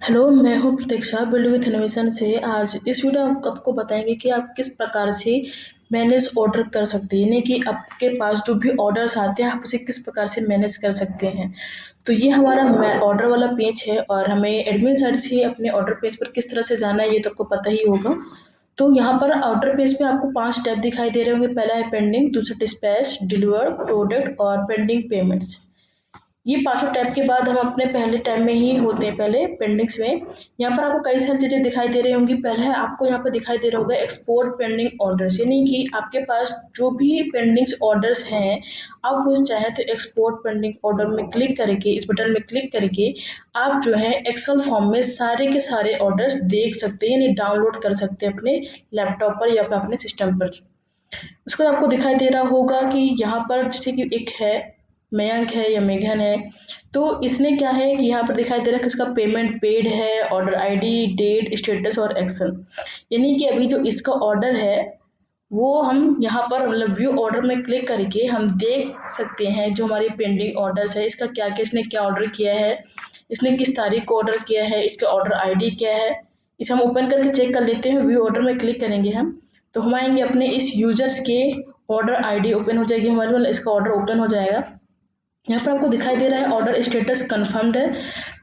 Hello, मैं हूँ प्रतीक्षा build with innovation से। आज इस वीडियो में आपको बताएंगे कि आप किस प्रकार से मैनेज ऑर्डर कर सकते हैं, यानी कि आपके पास जो भी ऑर्डर्स आते हैं आप उसे किस प्रकार से मैनेज कर सकते हैं। तो ये हमारा ऑर्डर वाला पेज है और हमें एडमिन साइड से अपने ऑर्डर पेज पर किस तरह से जाना है ये तो आपको पता ही होगा। तो यहाँ पर ऑर्डर पेज पे आपको 5 टैब दिखाई दे रहे होंगे। पहला है पेंडिंग, दूसरा डिस्पैच, डिलीवर, प्रोडक्ट और पेंडिंग पेमेंट्स। ये पांचों टैब के बाद हम अपने पहले टैब में ही होते हैं, पहले पेंडिंग्स में। यहाँ पर आपको कई सारी चीजें दिखाई दे रही होंगी। पहले आपको यहाँ पर दिखाई दे रहा होगा एक्सपोर्ट पेंडिंग ऑर्डर्स, यानी कि आपके पास जो भी पेंडिंग्स ऑर्डर्स हैं आप वो चाहे तो एक्सपोर्ट पेंडिंग ऑर्डर में क्लिक करके, इस बटन में क्लिक करके आप जो है एक्सेल फॉर्म में सारे के सारे ऑर्डर्स देख सकते हैं, यानी डाउनलोड कर सकते हैं अपने लैपटॉप पर या फिर अपने सिस्टम पर। उसके बाद आपको दिखाई दे रहा होगा कि यहाँ पर जैसे कि एक है मयंक है या मेघन है। तो इसने क्या है कि यहाँ पर दिखाई दे रहा है कि इसका पेमेंट पेड है, ऑर्डर आईडी, डेट, स्टेटस और एक्शन। यानी कि अभी जो इसका ऑर्डर है वो हम यहाँ पर मतलब व्यू ऑर्डर में क्लिक करके हम देख सकते हैं जो हमारी पेंडिंग ऑर्डर्स है, इसका क्या क्या इसने क्या ऑर्डर किया है, इसने किस तारीख को ऑर्डर किया है, इसका ऑर्डर आईडी क्या है। इसे हम ओपन करके चेक कर लेते हैं। व्यू ऑर्डर में क्लिक करेंगे हम तो हम आएंगे अपने इस यूजर्स के ऑर्डर आईडी ओपन हो जाएगी हमारी, मतलब इसका ऑर्डर ओपन हो जाएगा। यहाँ पर आपको दिखाई दे रहा है ऑर्डर स्टेटस कंफर्म्ड है,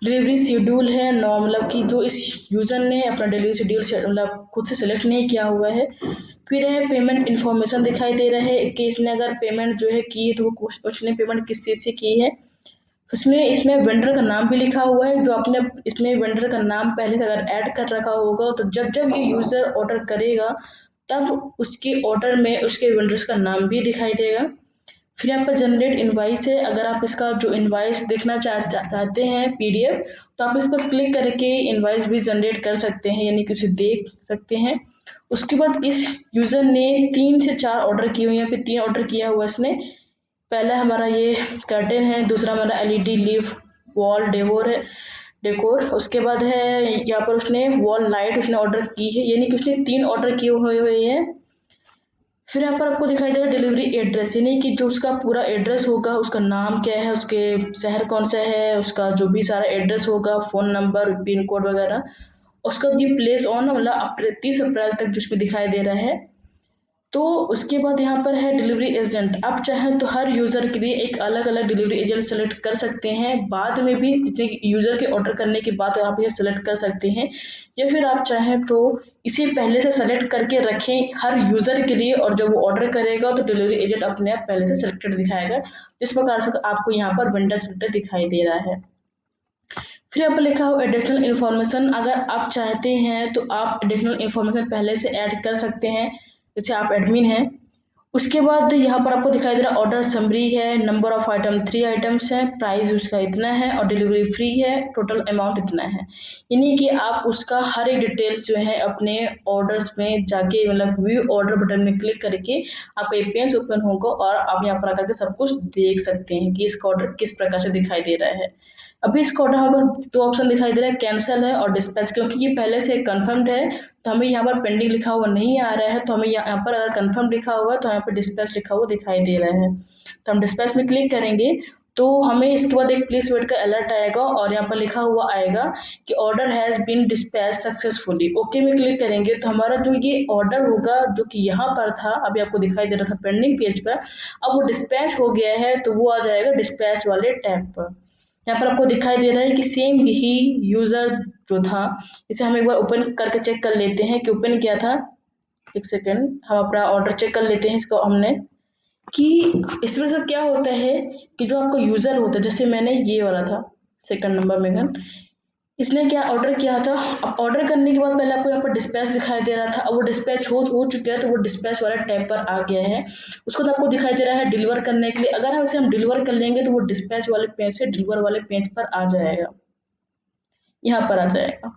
डिलीवरी शेड्यूल है नौ, मतलब कि जो इस यूजर ने अपना डिलीवरी शेड्यूल मतलब खुद से सिलेक्ट नहीं किया हुआ है। फिर है पेमेंट इन्फॉर्मेशन दिखाई दे रहा है कि इसने अगर पेमेंट जो है की है तो वो उसने पेमेंट किस चीज़ से की है। उसमें इसमें वेंडर का नाम भी लिखा हुआ है, जो आपने इसमें वेंडर का नाम पहले से अगर ऐड कर रखा होगा तो जब जब ये यूज़र ऑर्डर करेगा तब उसके ऑर्डर में उसके वेंडर्स का नाम भी दिखाई देगा। फिर यहाँ पर जनरेट इनवाइस है, अगर आप इसका जो इनवाइस देखना चाहते हैं पीडीएफ तो आप इस पर क्लिक करके इनवाइस भी जनरेट कर सकते हैं, यानी कि उसे देख सकते हैं। उसके बाद इस यूज़र ने 3 से 4 ऑर्डर किए हुए हैं, फिर 3 ऑर्डर किया हुआ इसने। पहला हमारा ये कर्टेन है, दूसरा हमारा एलईडी लीफ वॉल डेकोर। उसके बाद है यहाँ पर उसने वॉल लाइट उसने ऑर्डर की है, यानी कि उसने 3 ऑर्डर किए हुए हैं। फिर यहाँ पर आपको दिखाई दे रहा है डिलीवरी एड्रेस, यानी कि जो उसका पूरा एड्रेस होगा, उसका नाम क्या है, उसके शहर कौन सा है, उसका जो भी सारा एड्रेस होगा, फ़ोन नंबर, पिन कोड वगैरह, उसका ये प्लेस ऑन मतलब 30 अप्रैल तक जिसमें दिखाई दे रहा है। तो उसके बाद यहाँ पर है डिलीवरी एजेंट। आप चाहें तो हर यूज़र के लिए एक अलग अलग डिलीवरी एजेंट सेलेक्ट कर सकते हैं, बाद में भी इतने यूज़र के ऑर्डर करने के बाद आप ये सेलेक्ट कर सकते हैं, या फिर आप चाहें तो इसे पहले से सेलेक्ट करके रखें हर यूज़र के लिए, और जब वो ऑर्डर करेगा तो डिलीवरी एजेंट अपने आप पहले से सेलेक्टेड दिखाएगा। इस प्रकार से आपको यहाँ पर वेंडर सेलेक्टेड दिखाई दे रहा है। फिर यहाँ पर लिखा हो एडिशनल इन्फॉर्मेशन, अगर आप चाहते हैं तो आप एडिशनल इन्फॉर्मेशन पहले से ऐड कर सकते हैं, जैसे आप एडमिन हैं। उसके बाद यहाँ पर आपको दिखाई दे रहा है ऑर्डर समरी है, नंबर ऑफ आइटम 3 आइटम्स है, प्राइस उसका इतना है और डिलीवरी फ्री है, टोटल अमाउंट इतना है। यानी कि आप उसका हर एक डिटेल्स जो है अपने ऑर्डर्स में जाके मतलब व्यू ऑर्डर बटन में क्लिक करके आपका ये पेज ओपन होगा और आप यहाँ पर आकर के सब कुछ देख सकते हैं कि इसका ऑर्डर किस प्रकार से दिखाई दे रहा है। अभी इसका ऑर्डर हमारे पास 2 ऑप्शन दिखाई दे रहा है, कैंसिल है और डिस्पैच। क्योंकि ये पहले से कंफर्म्ड है तो हमें यहाँ पर पेंडिंग लिखा हुआ नहीं आ रहा है, तो हमें यहाँ पर अगर कंफर्म लिखा हुआ है तो यहाँ पर डिस्पैच लिखा हुआ दिखाई दे रहा है। तो हम डिस्पैच में क्लिक करेंगे तो हमें इसके बाद एक प्लीज वेट का अलर्ट आएगा और यहाँ पर लिखा हुआ आएगा कि order has been dispatch successfully. Okay में क्लिक करेंगे तो हमारा जो ये ऑर्डर होगा जो कि यहाँ पर था, अभी आपको दिखाई दे रहा था पेंडिंग पेज पर, अब वो डिस्पैच हो गया है तो वो आ जाएगा डिस्पैच वाले टैब पर। यहाँ पर आपको दिखाई दे रहा है कि सेम ही यूजर जो था, इसे हम एक बार ओपन करके चेक कर लेते हैं कि ओपन किया था। एक सेकेंड, हम अपना ऑर्डर चेक कर लेते हैं इसको हमने, कि इसमें से क्या होता है कि जो आपका यूजर होता है, जैसे मैंने ये वाला था सेकंड नंबर मेघन, इसने क्या ऑर्डर किया था। अब ऑर्डर करने के बाद पहले आपको यहाँ पर डिस्पैच दिखाई दे रहा था, अब वो डिस्पैच हो चुका है तो वो डिस्पैच वाला टैब पर आ गया है। उसको तो आपको दिखाई दे रहा है डिलीवर करने के लिए, अगर हम इसे डिलीवर कर लेंगे तो वो डिस्पैच वाले पेज से डिलीवर वाले पेज पर आ जाएगा, यहाँ पर आ जाएगा।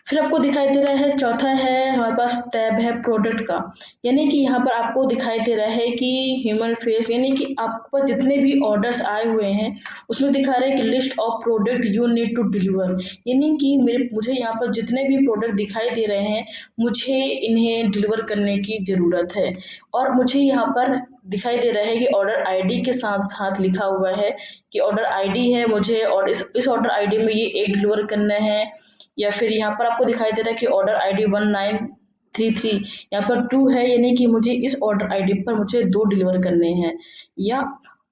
फिर आपको दिखाई दे रहा है चौथा है हमारे पास टैब है प्रोडक्ट का, यानी कि यहाँ पर आपको दिखाई दे रहा है कि ह्यूमन फेस, यानी कि आपके पास जितने भी ऑर्डर्स आए हुए हैं उसमें दिखा रहा है कि list of product you need to deliver, यानी कि मुझे यहाँ पर जितने भी प्रोडक्ट दिखाई दे रहे हैं मुझे इन्हें डिलीवर करने की ज़रूरत है। और मुझे यहाँ पर दिखाई दे रहा है कि ऑर्डर आईडी के साथ साथ लिखा हुआ है कि ऑर्डर आईडी है मुझे, और इस ऑर्डर आईडी में ये एक डिलीवर करना है, या फिर यहाँ पर आपको दिखाई दे रहा है कि ऑर्डर आईडी 1933, यहाँ पर 2 है, यानी कि मुझे इस ऑर्डर आईडी पर मुझे 2 डिलीवर करने हैं। या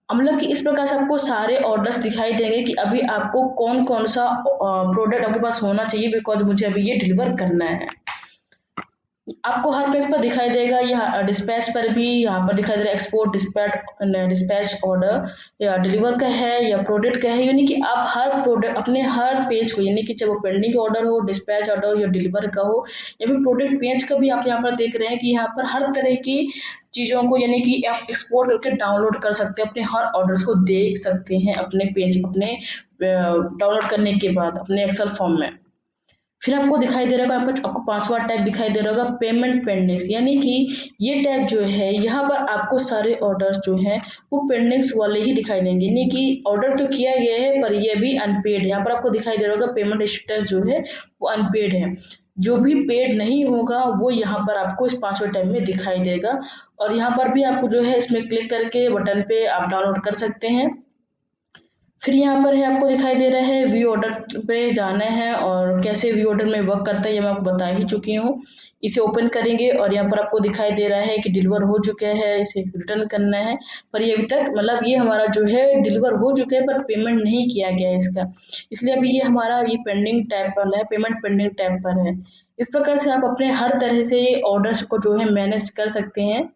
मतलब कि इस प्रकार से आपको सारे ऑर्डर्स दिखाई देंगे कि अभी आपको कौन-कौन सा प्रोडक्ट आपके पास होना चाहिए, बिकॉज़ मुझे अभी ये डिलीवर करना है। आपको हर पेज पर दिखाई देगा, या डिस्पैच पर भी यहाँ पर दिखाई दे रहा है एक्सपोर्ट डिस्पैच ऑर्डर या डिलीवर का है या प्रोडक्ट का है, यानी कि आप हर प्रोडक्ट अपने हर पेज को, यानी कि चाहे वो पेंडिंग ऑर्डर हो, डिस्पैच ऑर्डर हो या डिलीवर का हो, या फिर प्रोडक्ट पेज का भी आप यहाँ पर देख रहे हैं कि यहाँ पर हर तरह की चीज़ों को, यानी कि आप एक्सपोर्ट करके डाउनलोड कर सकते हैं, अपने हर ऑर्डर्स को देख सकते हैं अपने पेज, अपने डाउनलोड करने के बाद अपने एक्सेल फॉर्म में। फिर आपको दिखाई दे रहा होगा, आपको पांचवा टैब दिखाई दे रहा होगा पेमेंट पेंडिंग्स, यानी कि ये टैब जो है यहाँ पर आपको सारे ऑर्डर्स जो हैं वो पेंडिंग्स वाले ही दिखाई देंगे, यानी कि ऑर्डर तो किया गया है पर ये भी अनपेड है। यहाँ पर आपको दिखाई दे रहा होगा पेमेंट स्टेटस जो है वो अनपेड है। जो भी पेड नहीं होगा वो यहाँ पर आपको इस पांचवें टैब में दिखाई देगा, और यहाँ पर भी आपको जो है इसमें क्लिक करके बटन पे आप डाउनलोड कर सकते हैं। फिर यहाँ पर है, आपको दिखाई दे रहा है व्यू ऑर्डर पे जाना है, और कैसे व्यू ऑर्डर में वर्क करता है ये मैं आपको बता ही चुकी हूँ। इसे ओपन करेंगे और यहाँ पर आपको दिखाई दे रहा है कि डिलीवर हो चुका है, इसे रिटर्न करना है। पर ये अभी तक मतलब ये हमारा जो है डिलीवर हो चुका है पर पेमेंट नहीं किया गया है इसका, इसलिए अभी ये हमारा ये पेंडिंग टैब पर है, पेमेंट पेंडिंग टैब पर है। इस प्रकार से आप अपने हर तरह से ऑर्डर्स को जो है मैनेज कर सकते हैं।